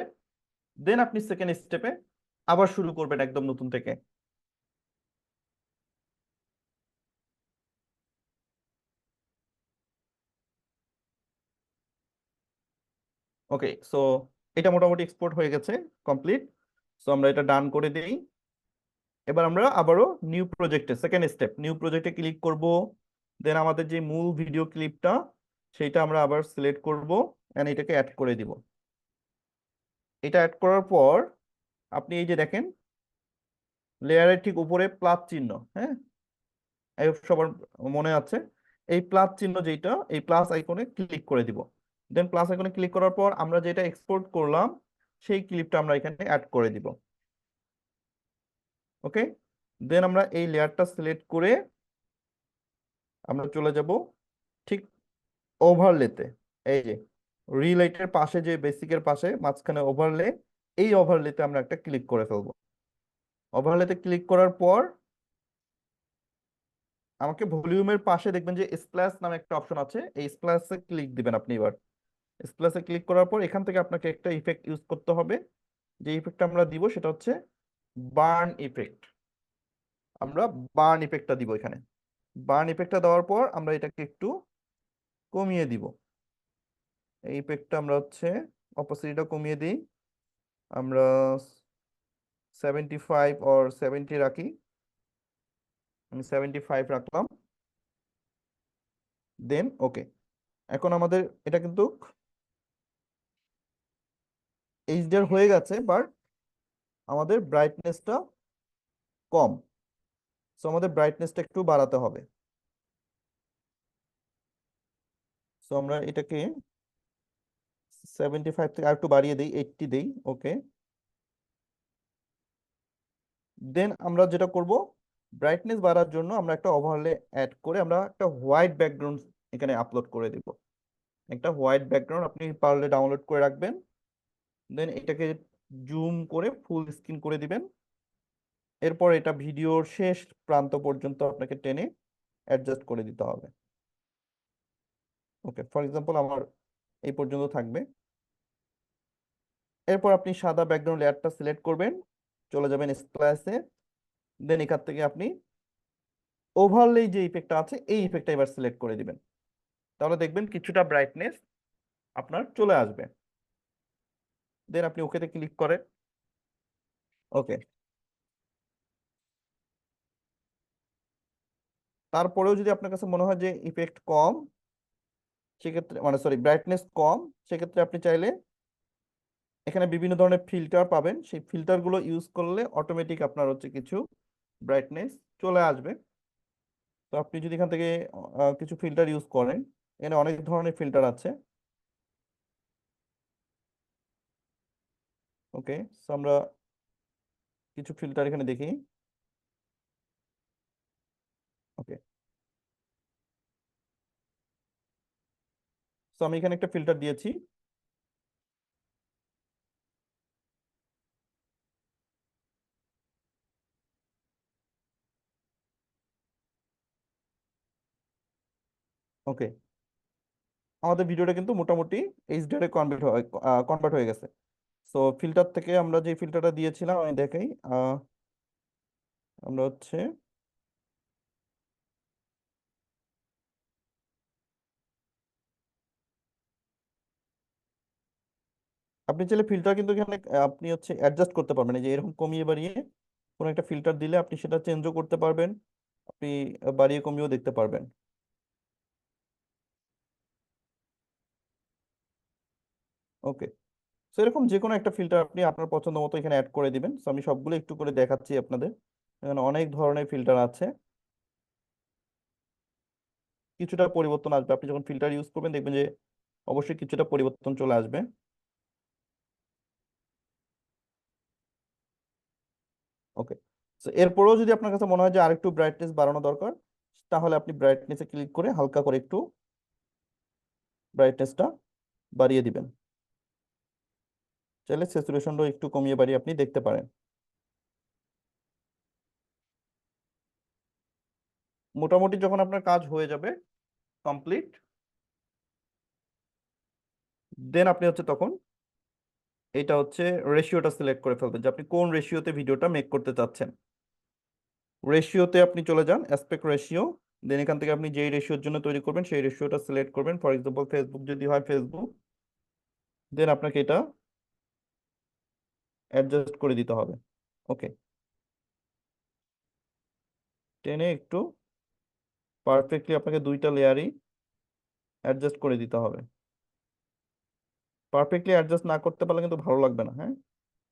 দেন আপনি সেকেন্ড স্টেপে আবার শুরু করবেন একদম নতুন থেকে। ওকে, সো এটা মোটামুটি এক্সপোর্ট হয়ে গেছে, কমপ্লিট। সো আমরা এটা ডান করে দিই। এবার আমরা আবারও নিউ প্রজেক্টে, সেকেন্ড স্টেপ, নিউ প্রজেক্টে ক্লিক করব। দেন আমাদের যে মূল ভিডিও ক্লিপটা, সেইটা আমরা আবার সিলেক্ট করব এন্ড এটাকে অ্যাড করে দিব। এটা অ্যাড করার পর আপনি এই যে দেখেন লেয়ারের ঠিক উপরে প্লাস চিহ্ন, হ্যাঁ, এই সবার মনে আছে, এই প্লাস চিহ্ন যেটা, এই প্লাস আইকনে ক্লিক করে দিব। দেন প্লাস আইকনে ক্লিক করার পর আমরা যেটা এক্সপোর্ট করলাম সেই ক্লিপটা আমরা এখানে অ্যাড করে দিব। ওকে, দেন আমরা এই লেয়ারটা সিলেক্ট করে আমরা চলে যাব ঠিক ওভারলেতে। এই যে রিলাইটের পাশে, যে বেসিকের পাশে মাঝখানে ওভারলে, এই ওভারলেতে আমরা একটা ক্লিক করে ফেলবো। ওভারলেতে ক্লিক করার পর আমাকে ভলিউমের পাশে দেখবেন যে স্প্ল্যাশ নামে একটা অপশন আছে, এই স্প্ল্যাশে ক্লিক দিবেন আপনি। এবার স্প্ল্যাশে ক্লিক করার পর এখান থেকে আপনাকে একটা ইফেক্ট ইউজ করতে হবে। যে ইফেক্টটা আমরা দিব সেটা হচ্ছে বার্ন ইফেক্ট। আমরা বার্ন ইফেক্টটা দিব এখানে। বার্ন ইফেক্টটা দেওয়ার পর আমরা এটাকে একটু কমিয়ে দিব। এই ইফেক্টটা আমরা হচ্ছে অপোসিটিটা কমিয়ে দিই। আমরা 75 অর 70 রাখি। আমি 75 রাখলাম। দেন ওকে, এখন আমাদের এটা কিন্তু এইচডিআর হয়ে গেছে, বাট আমাদের ব্রাইটনেসটা কম। সো আমাদের ব্রাইটনেসটা একটু বাড়াতে হবে। সো আমরা এটাকে 75 থেকে আর একটু বাড়িয়ে দিই, 80 দিই। ওকে, দেন আমরা যেটা করব, ব্রাইটনেস বাড়ার জন্য আমরা একটা ওভারলে অ্যাড করে আমরা একটা হোয়াইট ব্যাকগ্রাউন্ড এখানে আপলোড করে দিব। একটা হোয়াইট ব্যাকগ্রাউন্ড আপনি পারলে ডাউনলোড করে রাখবেন। দেন এটাকে জুম করে ফুল স্ক্রিন করে দিবেন। এরপর এটা ভিডিওর শেষ প্রান্ত পর্যন্ত আপনাকে টেনে অ্যাডজাস্ট করে দিতে হবে। ওকে, ফর এক্সাম্পল আমার এই পর্যন্ত থাকবে। এরপর আপনি সাদা ব্যাকগ্রাউন্ড লেয়ারটা সিলেক্ট করবেন, চলে যাবেন স্প্ল্যাশে, দেন এখান থেকে আপনি ওভারলে যে ইফেক্টটা আছে এই ইফেক্টটা এবার সিলেক্ট করে দিবেন। তাহলে দেখবেন কিছুটা ব্রাইটনেস আপনার চলে আসবে। দেন আপনি ওকেতে ক্লিক করেন। ওকে, তারপরেও যদি আপনার কাছে মনে হয় যে ইফেক্ট কম, সেক্ষেত্রে মানে সরি ব্রাইটনেস কম, সেক্ষেত্রে আপনি চাইলে এখানে বিভিন্ন ধরনের ফিল্টার পাবেন, সেই ফিল্টারগুলো ইউজ করলে অটোমেটিক আপনার হচ্ছে কিছু ব্রাইটনেস চলে আসবে। তো আপনি যদি এখান থেকে কিছু ফিল্টার ইউজ করেন, এখানে অনেক ধরনের ফিল্টার আছে। ওকে, সো আমরা কিছু ফিল্টার এখানে দেখি। ওকে, সো আমি এখানে একটা ফিল্টার দিয়েছি। ওকে, আমাদের ভিডিওটা কিন্তু মোটামুটি এইচডিআর এ কনভার্ট হয়ে গেছে। সো ফিল্টার থেকে আমরা যে ফিল্টারটা দিয়েছিলাম আমি দেখাই। আমরা হচ্ছে আপনি চাইলে ফিল্টার কিন্তু এখানে আপনি হচ্ছে অ্যাডজাস্ট করতে পারবেন, এই যে এরকম কমিয়ে বাড়িয়ে কোনো একটা ফিল্টার দিলে আপনি সেটা চেঞ্জও করতে পারবেন। আপনি বাড়িয়ে কমিয়েও দেখতে পারবেন। ওকে, তো এরকম যে কোনো একটা ফিল্টার আপনি আপনার পছন্দ মতো এখানে অ্যাড করে দিবেন। তো আমি সবগুলো একটু করে দেখাচ্ছি আপনাদের। এখানে অনেক ধরনের ফিল্টার আছে, কিছুটা পরিবর্তন আসবে আপনি যখন ফিল্টার ইউজ করবেন, দেখবেন যে অবশ্যই কিছুটা পরিবর্তন চলে আসবে। ওকে, তো এরপরেও যদি আপনার কাছে মনে হয় যে আরেকটু ব্রাইটনেস বাড়ানো দরকার, তাহলে আপনি ব্রাইটনেসে ক্লিক করে হালকা করে একটু ব্রাইটনেসটা বাড়িয়ে দিবেন। চাইলে স্যাচুরেশনটাও একটু কমিয়ে বাড়িয়ে আপনি দেখতে পারেন। মোটামুটি যখন আপনার কাজ হয়ে যাবে কমপ্লিট, দেন আপনি হচ্ছে তখন এটা হচ্ছে রেশিওটা সিলেক্ট করে ফেলবেন যে আপনি কোন রেশিওতে ভিডিওটা মেক করতে চাচ্ছেন। রেশিওতে আপনি চলে যান, অ্যাসপেক্ট রেশিও, দেন এখান থেকে আপনি যেই রেশিওর জন্য তৈরি করবেন সেই রেশিওটা সিলেক্ট করবেন। ফর এক্সাম্পল ফেসবুক যদি হয় ফেসবুক, দেন আপনাকে এটা অ্যাডজাস্ট করে দিতে হবে। ওকে, টেনে একটু পারফেক্টলি আপনাকে দুইটা লেয়ারই অ্যাডজাস্ট করে দিতে হবে। পারফেক্টলি অ্যাডজাস্ট না করতে পারলে কিন্তু ভালো লাগবে না, হ্যাঁ।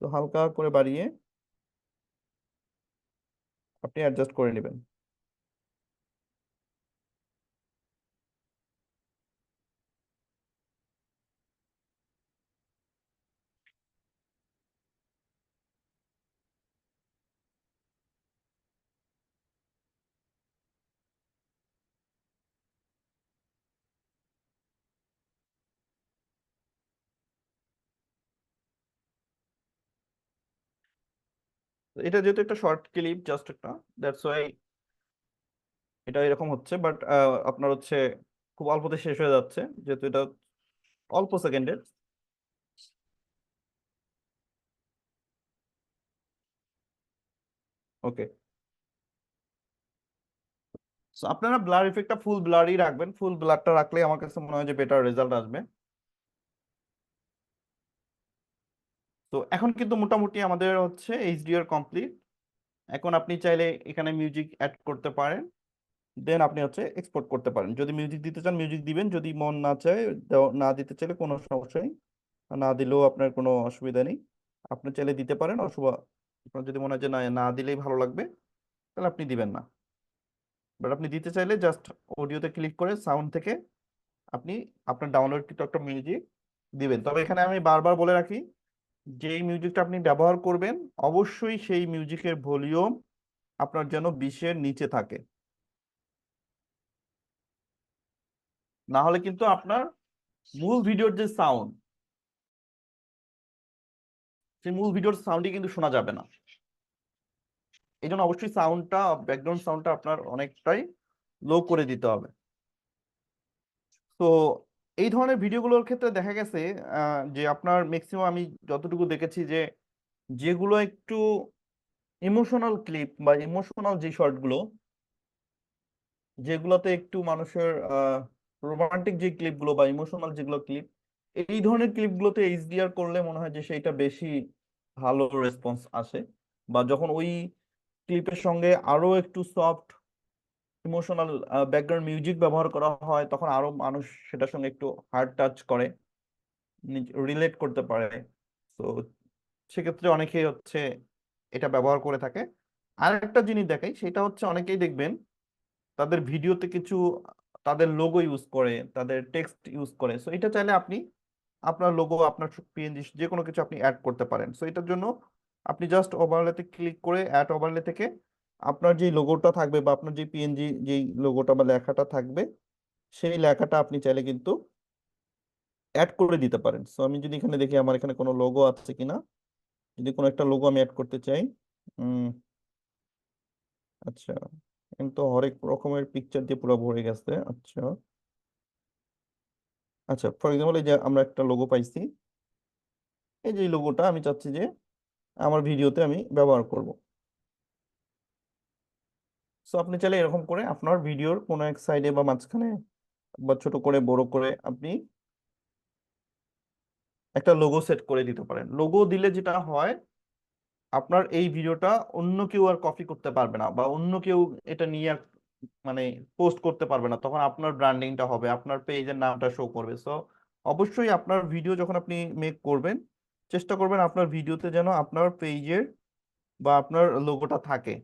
তো হালকা করে বাড়িয়ে আপনি অ্যাডজাস্ট করে নেবেন। তো এটা যেহেতু একটা শর্ট ক্লিপ, জাস্ট একটা, দ্যাটস ওয়াই এটা এরকম হচ্ছে। বাট আপনার হচ্ছে খুব অল্পতে শেষ হয়ে যাচ্ছে যেহেতু এটা অল্প সেকেন্ডের। ওকে, সো আপনারা ব্লার ইফেক্টটা ফুল ব্লারই রাখবেন, ফুল ব্লারটা রাখলে আমার কাছে মনে হয় যে বেটার রেজাল্ট আসবে। তো এখন কিন্তু মোটামুটি আমাদের হচ্ছে এইচডিআর কমপ্লিট। এখন আপনি চাইলে এখানে মিউজিক অ্যাড করতে পারেন, দেন আপনি হচ্ছে এক্সপোর্ট করতে পারেন। যদি মিউজিক দিতে চান মিউজিক দিবেন, যদি মন না চায় না দিতে চাইলে কোনো সমস্যা নেই, না দিলেও আপনার কোনো অসুবিধা নেই। আপনি চাইলে দিতে পারেন, অথবা আপনার যদি মনে হয় যে না না দিলেই ভালো লাগবে, তাহলে আপনি দিবেন না। বাট আপনি দিতে চাইলে জাস্ট অডিওতে ক্লিক করে সাউন্ড থেকে আপনি আপনার ডাউনলোডকৃত একটা মিউজিক দিবেন। তবে এখানে আমি বারবার বলে রাখি, যেই মিউজিকটা আপনি ব্যবহার করবেন অবশ্যই সেই মিউজিকের ভলিউম আপনার যেন 20-এর নিচে থাকে, না হলে কিন্তু আপনার মূল ভিডিওর যে সাউন্ড, সেই মূল ভিডিওর সাউন্ডই কিন্তু শোনা যাবে না। এই জন্য অবশ্যই সাউন্ডটা, ব্যাকগ্রাউন্ড সাউন্ডটা আপনার অনেকটাই লো করে দিতে হবে। তো এই ধরনের ভিডিওগুলোর ক্ষেত্রে দেখা গেছে যে আপনার ম্যাক্সিমাম আমি যতটুকু দেখেছি যে যেগুলো একটু ইমোশনাল ক্লিপ বা ইমোশনাল যে শর্টগুলো, যেগুলোতে একটু মানুষের রোমান্টিক যে ক্লিপগুলো বা ইমোশনাল যেগুলো ক্লিপ, এই ধরনের ক্লিপগুলোতে এইচডিআর করলে মনে হয় যে সেইটা বেশি ভালো রেসপন্স আসে। বা যখন ওই ক্লিপের সঙ্গে আরো একটু সফট ইমোশনাল ব্যাকগ্রাউন্ড মিউজিক ব্যবহার করা হয়, তখন আরো মানুষ সেটার সঙ্গে একটু হার্ট টাচ করে, রিলেট করতে পারে। তো সেক্ষেত্রে অনেকেই হচ্ছে এটা ব্যবহার করে থাকে। আর একটা জিনিস দেখাই, সেটা হচ্ছে অনেকেই দেখবেন তাদের ভিডিওতে কিছু তাদের লোগো ইউজ করে, তাদের টেক্সট ইউজ করে। সো এটা চাইলে আপনি আপনার লোগো, আপনার পিএনজি যে কোনো কিছু আপনি অ্যাড করতে পারেন। সো এটার জন্য আপনি জাস্ট ওভারলেতে ক্লিক করে অ্যাড ওভারলে থেকে আপনার যে লোগোটা থাকবে বা আপনার যে পিএনজি যেই লোগোটা বা লেখাটা থাকবে, সেই লেখাটা আপনি চাইলে কিন্তু অ্যাড করে দিতে পারেন। সো আমি যদি এখানে দেখি আমার এখানে কোনো লোগো আছে কিনা, যদি কোনো একটা লোগো আমি অ্যাড করতে চাই। উম আচ্ছা, কিন্তু হরেক রকমের পিকচার দিয়ে পুরো ভরে গেছে। আচ্ছা আচ্ছা, ফর এক্সাম্পল এই যে আমরা একটা লোগো পাইছি, এই যে লোগোটা আমি চাচ্ছি যে আমার ভিডিওতে আমি ব্যবহার করব। সো আপনি চাইলে এরকম করে আপনার ভিডিওর কোনো এক সাইডে বা মাঝখানে বা ছোট করে বড় করে আপনি একটা লোগো সেট করে দিতে পারেন। লোগো দিলে যেটা হয়, আপনার এই ভিডিওটা অন্য কেউ আর কপি করতে পারবে না বা অন্য কেউ এটা নিয়ে আর মানে পোস্ট করতে পারবে না। তখন আপনার ব্র্যান্ডিংটা হবে, আপনার পেজের নামটা শো করবে। সো অবশ্যই আপনার ভিডিও যখন আপনি মেক করবেন, চেষ্টা করবেন আপনার ভিডিওতে যেন আপনার পেজের বা আপনার লোগোটা থাকে।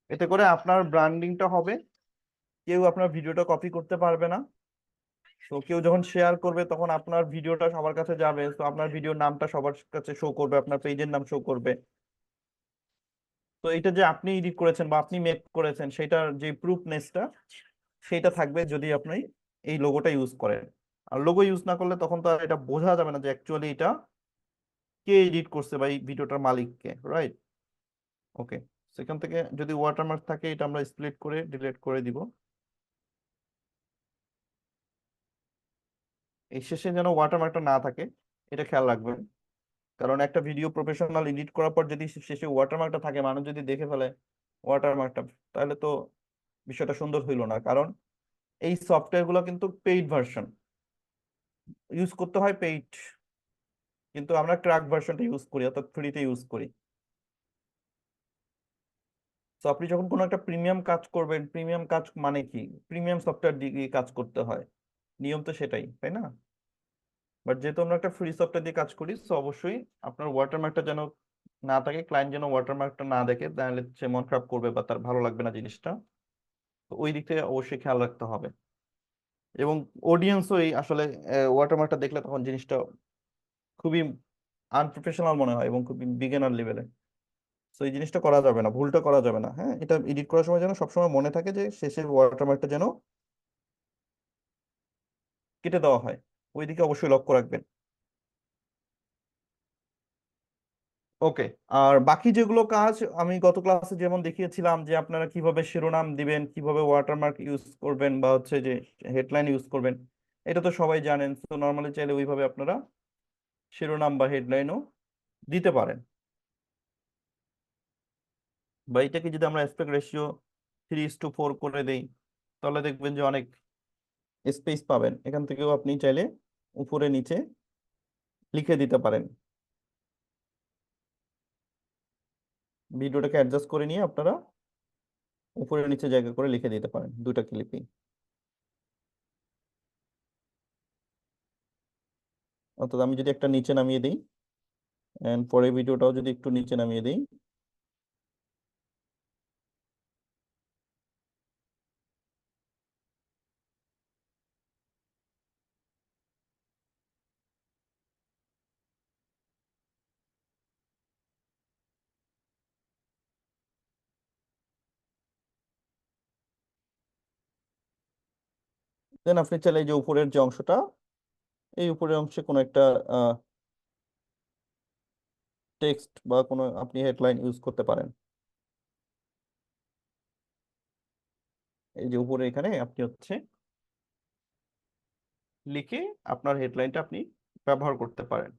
এতে করে আপনার ব্র্যান্ডিংটা হবে, কেউ আপনার ভিডিওটা কপি করতে পারবে না। তো কেউ যখন শেয়ার করবে তখন আপনার ভিডিওটা সবার কাছে যাবে, তো আপনার ভিডিওর নামটা সবার কাছে শো করবে, আপনার পেজের নাম শো করবে। তো এটা যে আপনি এডিট করেছেন বা আপনি মেক করেছেন, সেটার যে প্রুফনেসটা সেইটা থাকবে যদি আপনি এই লোগোটা ইউজ করেন। আর লোগো ইউজ না করলে তখন তো আর এটা বোঝা যাবে না যে অ্যাকচুয়ালি এটা কে এডিট করছে বা এই ভিডিওটার মালিককে, রাইট? ওকে, সেখান থেকে যদি ওয়াটারমার্ক থাকে এটা আমরা স্প্লিট করে ডিলিট করে দিব। এই শেষে যেন ওয়াটারমার্কটা না থাকে, এটা খেয়াল রাখবেন। কারণ একটা ভিডিও প্রফেশনাল এডিট করার পর যদি শেষে ওয়াটারমার্কটা থাকে, মানুষ যদি দেখে ফেলে ওয়াটারমার্কটা, তাহলে তো বিষয়টা সুন্দর হইলো না। কারণ এই সফটওয়্যার গুলো কিন্তু পেইড ভার্সন, ইউজ করতে হয় পেইড, কিন্তু আমরা ট্রাক ভার্সনটা ইউজ করি, অর্থাৎ ফ্রিতে ইউজ করি। তো আপনি যখন কোনো একটা প্রিমিয়াম কাজ করবেন, প্রিমিয়াম কাজ মানে কি, প্রিমিয়াম সফটওয়্যার দিয়ে কাজ করতে হয়, নিয়ম তো সেটাই, তাই না? বাট যেহেতু আমরা একটা ফ্রি সফটওয়্যার দিয়ে কাজ করি, তো অবশ্যই আপনার ওয়াটারমার্কটা যেন না থাকে, ক্লায়েন্ট যেন ওয়াটারমার্কটা না দেখে, তাহলে সে মন খারাপ করবে বা তার ভালো লাগবে না জিনিসটা। তো ওই দিক থেকে অবশ্যই খেয়াল রাখতে হবে। এবং অডিয়েন্সও এই আসলে ওয়াটারমার্কটা দেখলে তখন জিনিসটা খুবই আনপ্রফেশনাল মনে হয় এবং খুবই বিগিনার লেভেলে। তো এই জিনিসটা করা যাবে না, ভুলটা করা যাবে না। হ্যাঁ, এটা এডিট করার সময় যেন সবসময় মনে থাকে যে শেষের ওয়াটারমার্কটা যেন কেটে দেওয়া হয়, ওইদিকে অবশ্যই লক্ষ্য রাখবেন। ওকে, আর বাকি যেগুলো কাজ আমি গত ক্লাসে যেমন দেখিয়েছিলাম যে আপনারা কিভাবে শিরোনাম দিবেন, কিভাবে ওয়াটারমার্ক ইউজ করবেন বা হচ্ছে যে হেডলাইন ইউজ করবেন, এটা তো সবাই জানেন। তো নর্মালি চাইলে ওইভাবে আপনারা শিরোনাম বা হেডলাইনও দিতে পারেন। বা এটাকে যদি আমরা অ্যাসপেক্ট রেশিও 3:4 করে দেই, তাহলে দেখবেন যে অনেক স্পেস পাবেন। এখান থেকেও আপনি চাইলে উপরে নিচে লিখে দিতে পারেন। ভিডিওটাকে অ্যাডজাস্ট করে নিয়ে আপনারা উপরে নিচে জায়গা করে লিখে দিতে পারেন দুইটা ক্লিপই। অর্থাৎ আমি যদি একটা নিচে নামিয়ে দিই, এন্ড পরের ভিডিওটাও যদি একটু নিচে নামিয়ে দিই, দেন আপনি চাইলে এই যে উপরের যে অংশটা, এই উপরের অংশে কোনো একটা টেক্সট বা কোনো আপনি হেডলাইন ইউজ করতে পারেন। এই যে উপরে এখানে আপনি হচ্ছে লিখে আপনার হেডলাইনটা আপনি ব্যবহার করতে পারেন।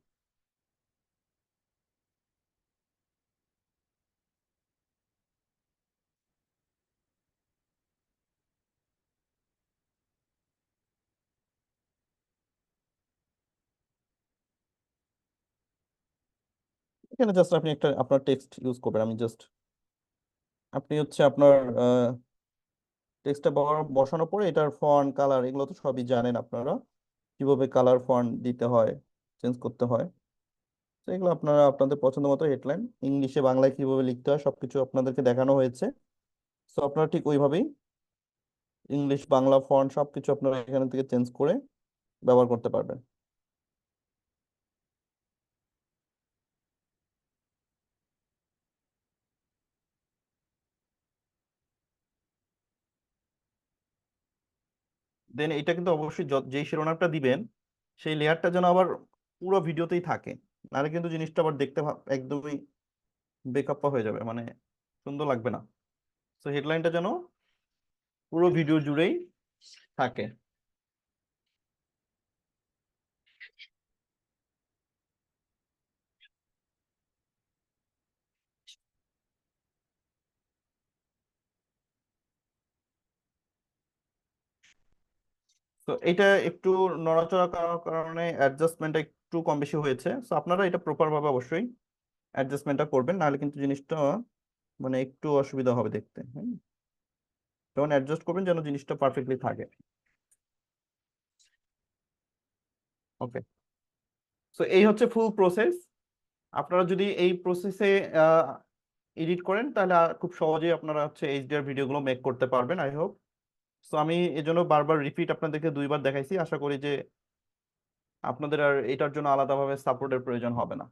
এখানে জাস্ট আপনি একটা আপনার টেক্সট ইউজ করবেন। আমি জাস্ট আপনি হচ্ছে আপনার টেক্সটটা বসানোর পরে এটার ফন্ট কালার এগুলো তো সবই জানেন আপনারা, কিভাবে কালার ফন্ট দিতে হয়, চেঞ্জ করতে হয়। তো এগুলো আপনারা আপনাদের পছন্দ মতো হেডলাইন ইংলিশে বাংলায় কিভাবে লিখতে হয় সবকিছু আপনাদেরকে দেখানো হয়েছে। তো আপনারা ঠিক ওইভাবেই ইংলিশ বাংলা ফন্ট সবকিছু আপনারা এখান থেকে চেঞ্জ করে ব্যবহার করতে পারবেন। দেন এটা কিন্তু অবশ্যই যেই শিরোনামটা দিবেন সেই লেয়ারটা যেন আবার পুরো ভিডিওতেই থাকে, নাহলে কিন্তু জিনিসটা আবার দেখতে একদমই বেকাপ্পা হয়ে যাবে, মানে সুন্দর লাগবে না। তো হেডলাইনটা যেন পুরো ভিডিও জুড়েই থাকে। তো এটা একটু নড়াচড়া করার কারণে অ্যাডজাস্টমেন্টটা একটু কম বেশি হয়েছে, তো আপনারা এটা প্রপার ভাবে অবশ্যই অ্যাডজাস্টমেন্টটা করবেন, নাহলে কিন্তু জিনিসটা মানে একটু অসুবিধা হবে দেখতে। হুম, তখন অ্যাডজাস্ট করবেন যেন জিনিসটা পারফেক্টলি থাকে। ওকে, তো এই হচ্ছে ফুল প্রসেস। আপনারা যদি এই প্রসেসে এডিট করেন তাহলে খুব সহজেই আপনারা হচ্ছে এইচডিআর ভিডিওগুলো মেক করতে পারবেন আই হোপ। তো আমি এজন্য বারবার রিপিট আপনাদেরকে 2বার দেখাইছি, আশা করি যে আপনাদের আর এটার জন্য আলাদাভাবে সাপোর্টের প্রয়োজন হবে না।